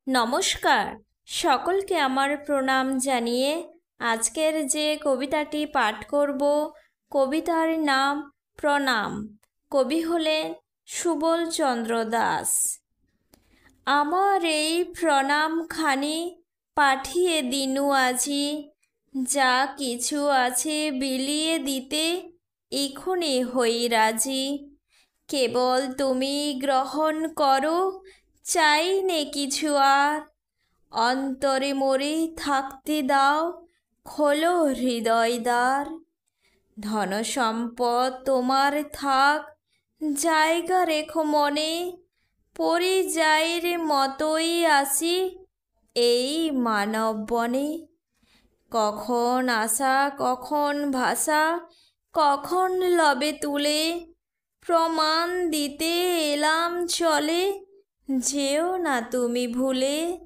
নমস্কার, সকলকে আমার প্রণাম জানিয়ে আজকের যে কবিতাটি পাঠ করব, কবিতার নাম প্রণাম। কবি হলেন সুবল চন্দ্র দাস। আমার এই প্রণামখানি পাঠিয়ে দিনু আজি, যা কিছু আছে বিলিয়ে দিতে এখুনি হই রাজি। কেবল তুমি গ্রহণ করো, চাই নে কিছু আর। অন্তরে মরে থাকতে দাও, খোলো হৃদয় দ্বার। ধন সম্পদ তোমার থাক, জায়গা রেখো মনে। পরিযায়ীর মতোই আসি এই মানব বনে। কখন আসা কখন ভাষা, কখন লবে তুলে। প্রমাণ দিতে এলাম চলে, যেও না তুমি ভুলে।